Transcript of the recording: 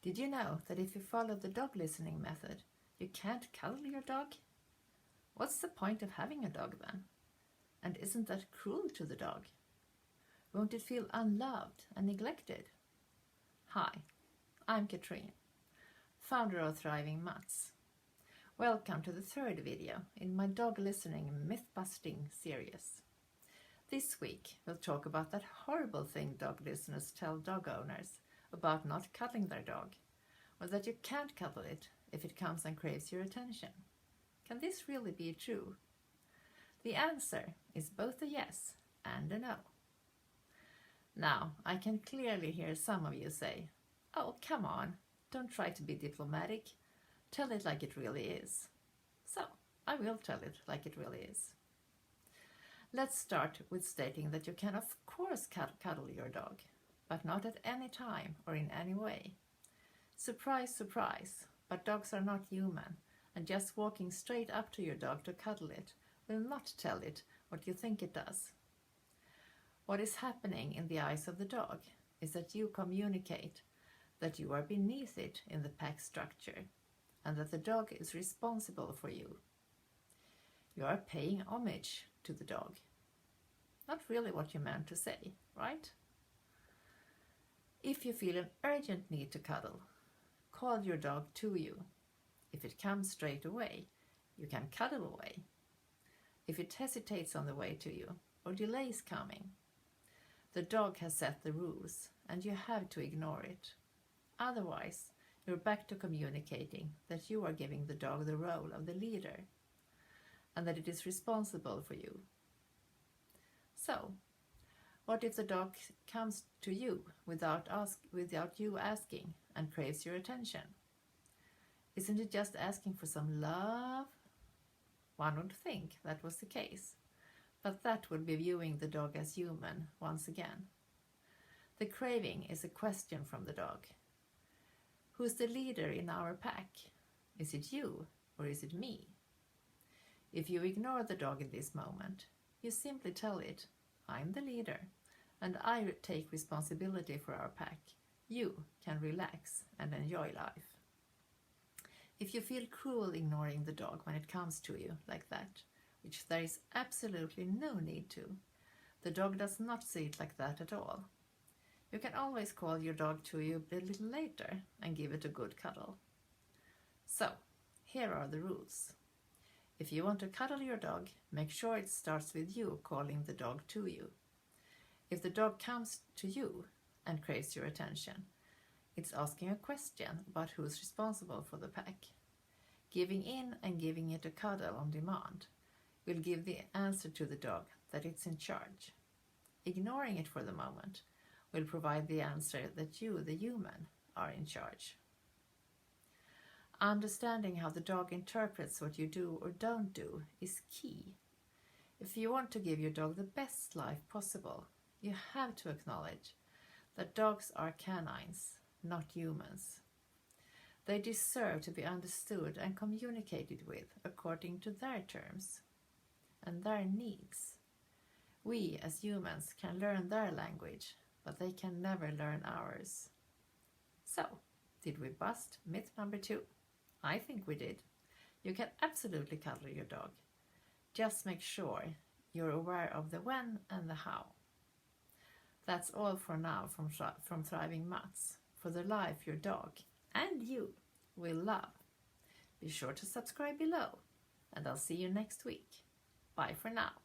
Did you know that if you follow the dog listening method, you can't cuddle your dog? What's the point of having a dog then? And isn't that cruel to the dog? Won't it feel unloved and neglected? Hi, I'm Katrin, founder of Thriving Mutts. Welcome to the third video in my dog listening myth-busting series. This week we'll talk about that horrible thing dog listeners tell dog owners about not cuddling their dog, or that you can't cuddle it if it comes and craves your attention. Can this really be true? The answer is both a yes and a no. Now, I can clearly hear some of you say, "Oh, come on, don't try to be diplomatic. Tell it like it really is." So, I will tell it like it really is. Let's start with stating that you can of course cuddle your dog, but not at any time or in any way. Surprise, surprise, but dogs are not human, and just walking straight up to your dog to cuddle it will not tell it what you think it does. What is happening in the eyes of the dog is that you communicate that you are beneath it in the pack structure, and that the dog is responsible for you. You are paying homage to the dog. Not really what you meant to say, right? If you feel an urgent need to cuddle, call your dog to you. If it comes straight away, you can cuddle away. If it hesitates on the way to you or delays coming, the dog has set the rules and you have to ignore it. Otherwise, you're back to communicating that you are giving the dog the role of the leader and that it is responsible for you. So, what if the dog comes to you without you asking and craves your attention? Isn't it just asking for some love? One would think that was the case, but that would be viewing the dog as human once again. The craving is a question from the dog. Who's the leader in our pack? Is it you or is it me? If you ignore the dog in this moment, you simply tell it, "I'm the leader, and I take responsibility for our pack. You can relax and enjoy life." If you feel cruel ignoring the dog when it comes to you like that, which there is absolutely no need to, the dog does not see it like that at all. You can always call your dog to you a little later and give it a good cuddle. So, here are the rules. If you want to cuddle your dog, make sure it starts with you calling the dog to you. If the dog comes to you and craves your attention, it's asking a question about who's responsible for the pack. Giving in and giving it a cuddle on demand will give the answer to the dog that it's in charge. Ignoring it for the moment will provide the answer that you, the human, are in charge. Understanding how the dog interprets what you do or don't do is key. If you want to give your dog the best life possible, you have to acknowledge that dogs are canines, not humans. They deserve to be understood and communicated with according to their terms and their needs. We as humans can learn their language, but they can never learn ours. So, did we bust myth number 2? I think we did. You can absolutely cuddle your dog. Just make sure you're aware of the when and the how. That's all for now from Thriving Mutts, for the life your dog and you will love. Be sure to subscribe below, and I'll see you next week. Bye for now.